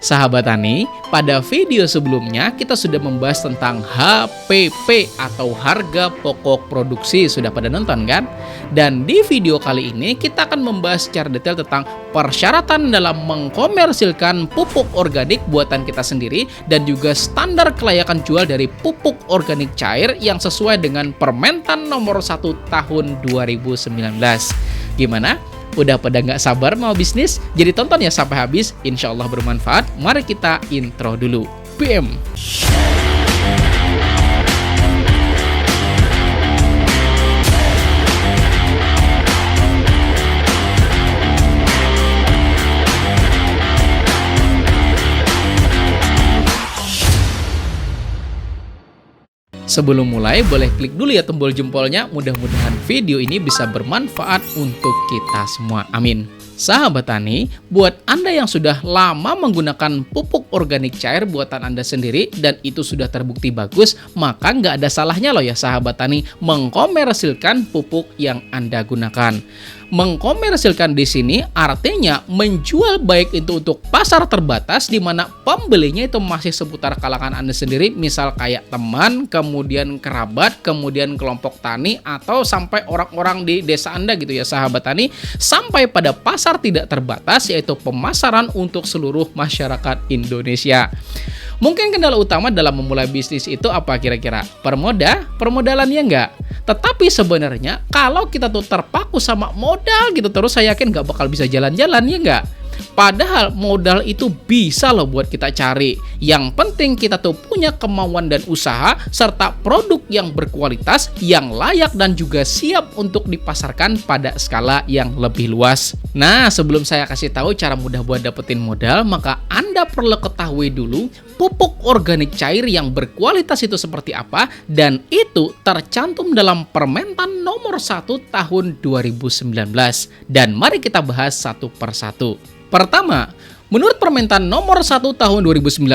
Sahabat Tani, pada video sebelumnya kita sudah membahas tentang HPP atau harga pokok produksi. Sudah pada nonton kan? Dan di video kali ini kita akan membahas secara detail tentang persyaratan dalam mengkomersilkan pupuk organik buatan kita sendiri dan juga standar kelayakan jual dari pupuk organik cair yang sesuai dengan Permentan nomor 1 tahun 2019. Gimana? Udah pada nggak sabar mau bisnis? Jadi tonton ya sampai habis, insya Allah bermanfaat. Mari kita intro dulu. PM. Sebelum mulai, boleh klik dulu ya tombol jempolnya. Mudah-mudahan video ini bisa bermanfaat untuk kita semua. Amin. Sahabat Tani, buat Anda yang sudah lama menggunakan pupuk organik cair buatan Anda sendiri dan itu sudah terbukti bagus, maka nggak ada salahnya loh ya sahabat Tani mengkomersilkan pupuk yang Anda gunakan. Mengkomersilkan di sini artinya menjual baik itu untuk pasar terbatas di mana pembelinya itu masih seputar kalangan Anda sendiri, misal kayak teman, kemudian kerabat, kemudian kelompok tani atau sampai orang-orang di desa Anda gitu ya sahabat Tani, sampai pada pasar tidak terbatas yaitu pemasaran untuk seluruh masyarakat Indonesia. Mungkin kendala utama dalam memulai bisnis itu apa kira-kira? Permodalannya enggak. Tetapi sebenarnya kalau kita tuh terpaku sama modal gitu terus, saya yakin nggak bakal bisa jalan-jalan, ya nggak? Padahal modal itu bisa loh buat kita cari. Yang penting kita tuh punya kemauan dan usaha serta produk yang berkualitas, yang layak dan juga siap untuk dipasarkan pada skala yang lebih luas. Nah, sebelum saya kasih tahu cara mudah buat dapetin modal, maka Anda perlu ketahui dulu pupuk organik cair yang berkualitas itu seperti apa, dan itu tercantum dalam Permentan nomor 1 tahun 2019. Dan mari kita bahas satu persatu. Pertama, menurut Permentan nomor 1 tahun 2019,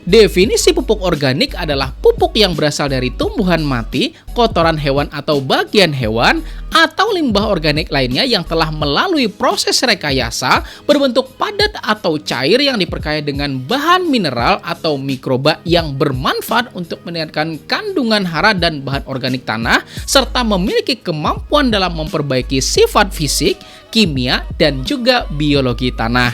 definisi pupuk organik adalah pupuk yang berasal dari tumbuhan mati, kotoran hewan atau bagian hewan, atau limbah organik lainnya yang telah melalui proses rekayasa berbentuk padat atau cair yang diperkaya dengan bahan mineral atau mikroba yang bermanfaat untuk meningkatkan kandungan hara dan bahan organik tanah, serta memiliki kemampuan dalam memperbaiki sifat fisik, kimia, dan juga biologi tanah.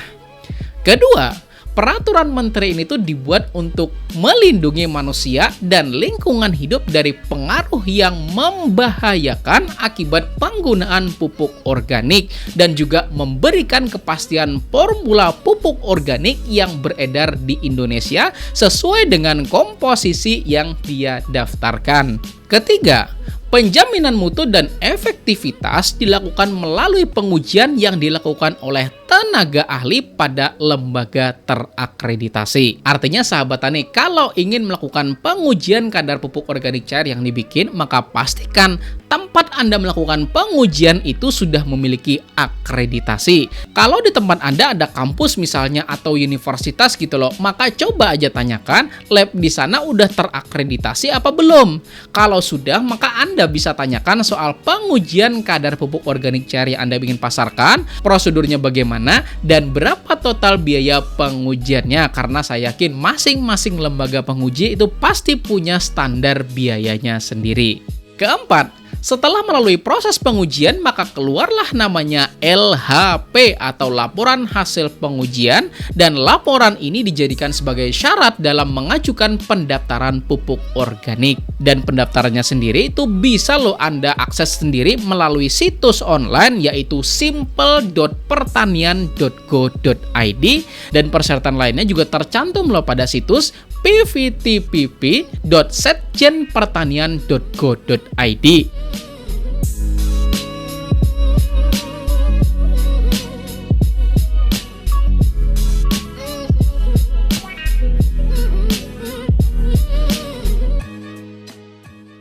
Kedua, peraturan menteri ini tuh dibuat untuk melindungi manusia dan lingkungan hidup dari pengaruh yang membahayakan akibat penggunaan pupuk organik dan juga memberikan kepastian formula pupuk organik yang beredar di Indonesia sesuai dengan komposisi yang dia daftarkan. Ketiga, penjaminan mutu dan efektivitas dilakukan melalui pengujian yang dilakukan oleh tenaga ahli pada lembaga terakreditasi. Artinya sahabat Tani, kalau ingin melakukan pengujian kadar pupuk organik cair yang dibikin, maka pastikan tempat Anda melakukan pengujian itu sudah memiliki akreditasi. Kalau di tempat Anda ada kampus misalnya atau universitas gitu loh, maka coba aja tanyakan lab di sana udah terakreditasi apa belum. Kalau sudah, maka Anda bisa tanyakan soal pengujian kadar pupuk organik cair yang Anda ingin pasarkan, prosedurnya bagaimana, dan berapa total biaya pengujiannya, karena saya yakin masing-masing lembaga penguji itu pasti punya standar biayanya sendiri. Keempat, setelah melalui proses pengujian, maka keluarlah namanya LHP atau laporan hasil pengujian, dan laporan ini dijadikan sebagai syarat dalam mengajukan pendaftaran pupuk organik. Dan pendaftarannya sendiri itu bisa loh Anda akses sendiri melalui situs online yaitu simple.pertanian.go.id, dan persyaratan lainnya juga tercantum loh pada situs pvtpp.setjenpertanian.go.id.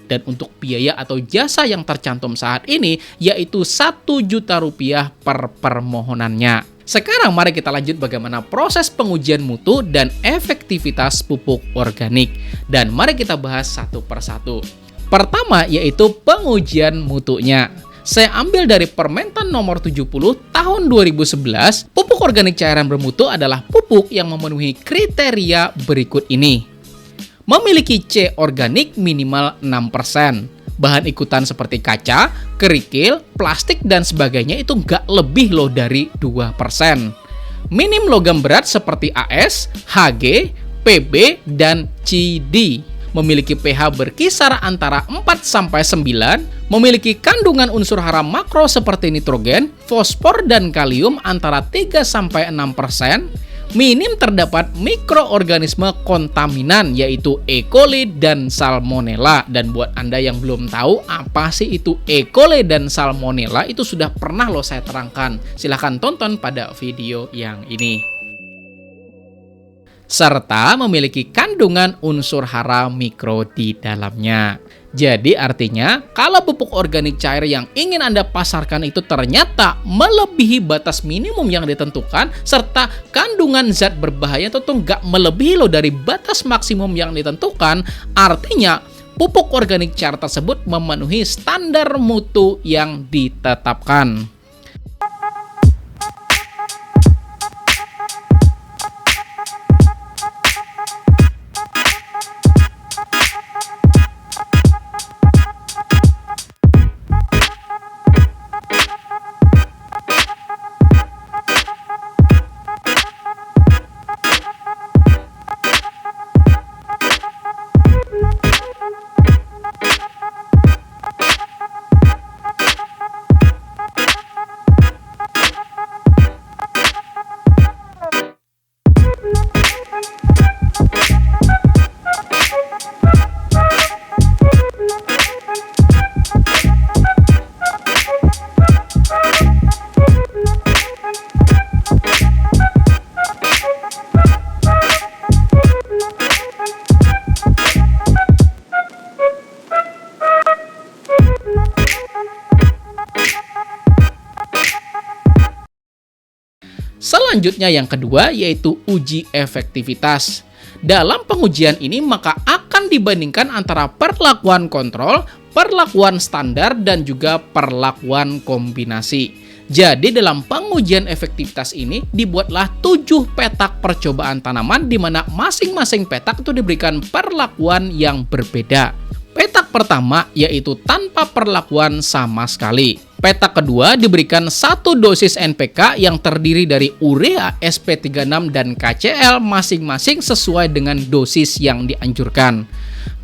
Dan untuk biaya atau jasa yang tercantum saat ini yaitu Rp1.000.000 per permohonannya. Sekarang mari kita lanjut bagaimana proses pengujian mutu dan efektivitas pupuk organik. Dan mari kita bahas satu persatu. Pertama yaitu pengujian mutunya. Saya ambil dari Permentan nomor 70 tahun 2011, pupuk organik cairan bermutu adalah pupuk pupuk yang memenuhi kriteria berikut ini. Memiliki C organik minimal 6%. Bahan ikutan seperti kaca, kerikil, plastik, dan sebagainya itu nggak lebih loh dari 2%. Minim logam berat seperti AS, Hg, Pb, dan Cd. Memiliki pH berkisar antara 4-9, memiliki kandungan unsur hara makro seperti nitrogen, fosfor, dan kalium antara 3-6%, minim terdapat mikroorganisme kontaminan yaitu E. coli dan Salmonella. Dan buat Anda yang belum tahu apa sih itu E. coli dan Salmonella, itu sudah pernah loh saya terangkan. Silahkan tonton pada video yang ini. Serta memiliki kandungan unsur hara mikro di dalamnya. Jadi artinya, kalau pupuk organik cair yang ingin Anda pasarkan itu ternyata melebihi batas minimum yang ditentukan, serta kandungan zat berbahaya itu nggak melebihi loh dari batas maksimum yang ditentukan, artinya pupuk organik cair tersebut memenuhi standar mutu yang ditetapkan. Selanjutnya yang kedua yaitu uji efektivitas. Dalam pengujian ini maka akan dibandingkan antara perlakuan kontrol, perlakuan standar, dan juga perlakuan kombinasi. Jadi dalam pengujian efektivitas ini dibuatlah 7 petak percobaan tanaman di mana masing-masing petak itu diberikan perlakuan yang berbeda. Petak pertama yaitu tanpa perlakuan sama sekali. Petak kedua diberikan 1 dosis NPK yang terdiri dari urea, SP36, dan KCl masing-masing sesuai dengan dosis yang dianjurkan.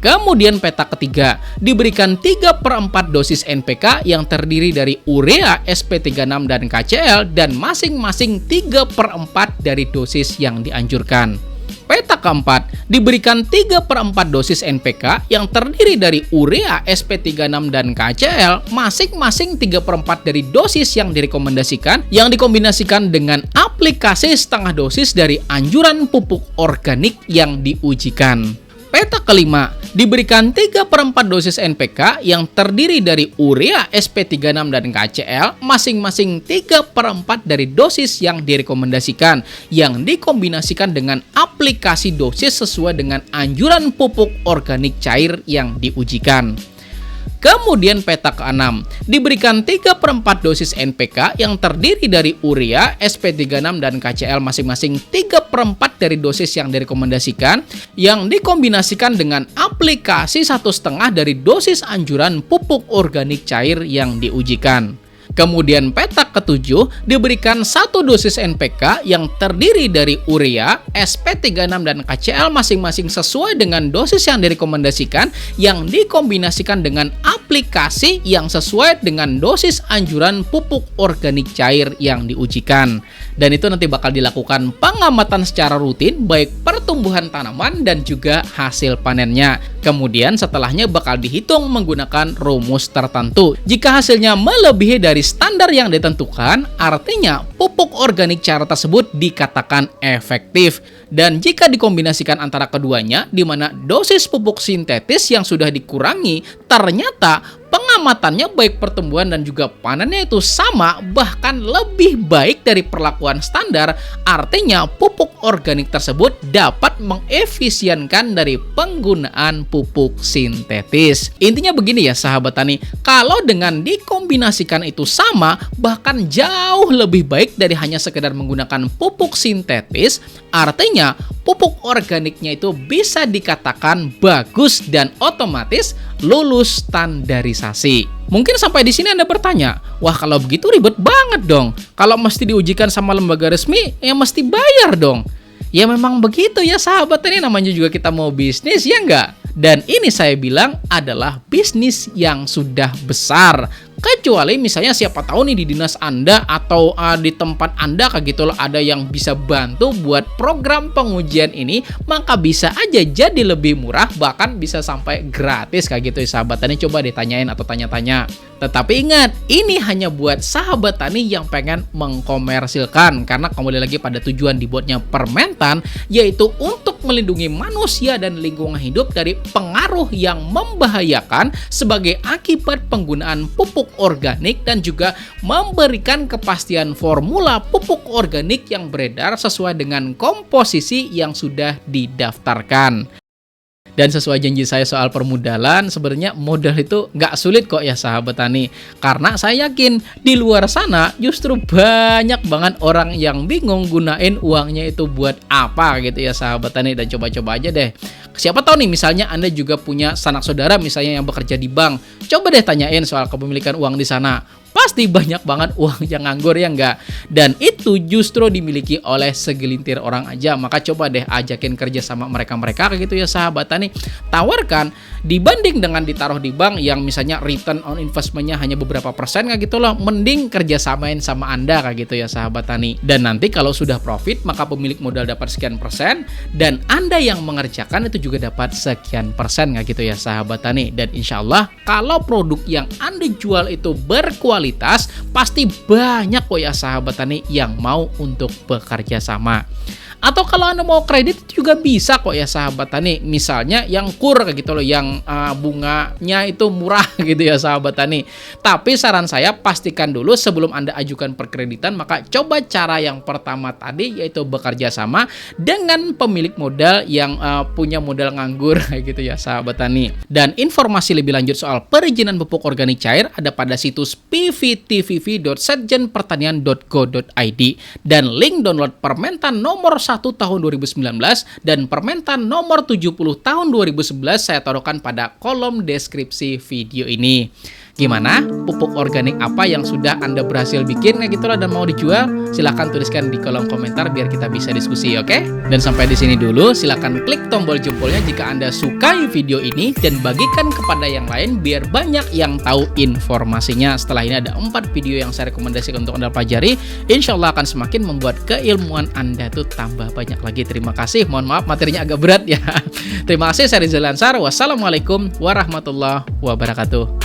Kemudian petak ketiga diberikan 3/4 dosis NPK yang terdiri dari urea, SP36, dan KCl dan masing-masing 3/4 dari dosis yang dianjurkan. Petak keempat diberikan 3/4 dosis NPK yang terdiri dari urea, SP36, dan KCl masing-masing 3/4 dari dosis yang direkomendasikan yang dikombinasikan dengan aplikasi setengah dosis dari anjuran pupuk organik yang diujikan. Petak kelima diberikan 3/4 dosis NPK yang terdiri dari urea, SP36, dan KCl masing-masing 3/4 dari dosis yang direkomendasikan yang dikombinasikan dengan aplikasi dosis sesuai dengan anjuran pupuk organik cair yang diujikan. Kemudian petak ke-6 diberikan 3/4 dosis NPK yang terdiri dari urea, SP36, dan KCl masing-masing 3/4 dari dosis yang direkomendasikan yang dikombinasikan dengan aplikasi 1,5 dari dosis anjuran pupuk organik cair yang diujikan. Kemudian petak ke-7 diberikan 1 dosis NPK yang terdiri dari urea, SP36, dan KCl masing-masing sesuai dengan dosis yang direkomendasikan yang dikombinasikan dengan aplikasi yang sesuai dengan dosis anjuran pupuk organik cair yang diujikan. Dan itu nanti bakal dilakukan pengamatan secara rutin baik pertumbuhan tanaman dan juga hasil panennya. Kemudian setelahnya bakal dihitung menggunakan rumus tertentu. Jika hasilnya melebihi dari standar yang ditentukan, artinya pupuk organik cair tersebut dikatakan efektif. Dan jika dikombinasikan antara keduanya, di mana dosis pupuk sintetis yang sudah dikurangi, ternyata Pengamatannya baik pertumbuhan dan juga panennya itu sama, bahkan lebih baik dari perlakuan standar. Artinya pupuk organik tersebut dapat mengefisienkan dari penggunaan pupuk sintetis. Intinya begini ya sahabat tani, kalau dengan dikombinasikan itu sama, bahkan jauh lebih baik dari hanya sekedar menggunakan pupuk sintetis, artinya pupuk organiknya itu bisa dikatakan bagus dan otomatis lulus standarisasi. Mungkin sampai di sini Anda bertanya, wah kalau begitu ribet banget dong. Kalau mesti diujikan sama lembaga resmi, ya mesti bayar dong. Ya memang begitu ya sahabat, ini namanya juga kita mau bisnis, ya enggak? Dan ini saya bilang adalah bisnis yang sudah besar. Kecuali misalnya siapa tahu nih di dinas Anda atau di tempat Anda kayak gitu loh, ada yang bisa bantu buat program pengujian ini, maka bisa aja jadi lebih murah, bahkan bisa sampai gratis kayak gitu ya sahabat tani. Coba ditanyain atau tanya-tanya. Tetapi ingat, ini hanya buat sahabat tani yang pengen mengkomersilkan, karena kembali lagi pada tujuan dibuatnya Permentan, yaitu untuk melindungi manusia dan lingkungan hidup dari pengaruh yang membahayakan sebagai akibat penggunaan pupuk organik, dan juga memberikan kepastian formula pupuk organik yang beredar sesuai dengan komposisi yang sudah didaftarkan. Dan sesuai janji saya soal permodalan, sebenarnya modal itu nggak sulit kok ya sahabat tani. Karena saya yakin di luar sana justru banyak banget orang yang bingung gunain uangnya itu buat apa gitu ya sahabat tani. Dan coba-coba aja deh. Siapa tahu nih misalnya Anda juga punya sanak saudara misalnya yang bekerja di bank. Coba deh tanyain soal kepemilikan uang di sana. Pasti banyak banget uang yang nganggur, ya enggak? Dan itu justru dimiliki oleh segelintir orang aja. Maka coba deh ajakin kerja sama mereka-mereka kayak gitu ya sahabat tani. Tawarkan dibanding dengan ditaruh di bank yang misalnya return on investmentnya hanya beberapa persen kayak gitu loh. Mending kerja samain sama Anda kayak gitu ya sahabat tani. Dan nanti kalau sudah profit maka pemilik modal dapat sekian persen, dan Anda yang mengerjakan itu juga dapat sekian persen kayak gitu ya sahabat tani. Dan insya Allah kalau produk yang Anda jual itu berkualitas, pasti banyak kok ya sahabat tani yang mau untuk bekerja sama. Atau kalau Anda mau kredit juga bisa kok ya sahabat tani. Misalnya yang kur kayak gitu loh, yang bunganya itu murah gitu ya sahabat tani. Tapi saran saya pastikan dulu sebelum Anda ajukan perkreditan, maka coba cara yang pertama tadi, yaitu bekerja sama dengan pemilik modal yang punya modal nganggur kayak gitu ya sahabat tani. Dan informasi lebih lanjut soal perizinan pupuk organik cair ada pada situs pvtvv.setjenpertanian.go.id, dan link download Permentan nomor 1 tahun 2019 dan Permentan nomor 70 tahun 2011 saya taruhkan pada kolom deskripsi video ini. Gimana? Pupuk organik apa yang sudah Anda berhasil bikin kayak gitulah dan mau dijual? Silahkan tuliskan di kolom komentar biar kita bisa diskusi, oke? Dan sampai di sini dulu, silahkan klik tombol jempolnya jika Anda sukai video ini dan bagikan kepada yang lain biar banyak yang tahu informasinya. Setelah ini ada 4 video yang saya rekomendasikan untuk Anda pelajari. Insya Allah akan semakin membuat keilmuan Anda tuh tambah banyak lagi. Terima kasih, mohon maaf materinya agak berat ya. Terima kasih, saya Rizal Ansar. Wassalamualaikum warahmatullahi wabarakatuh.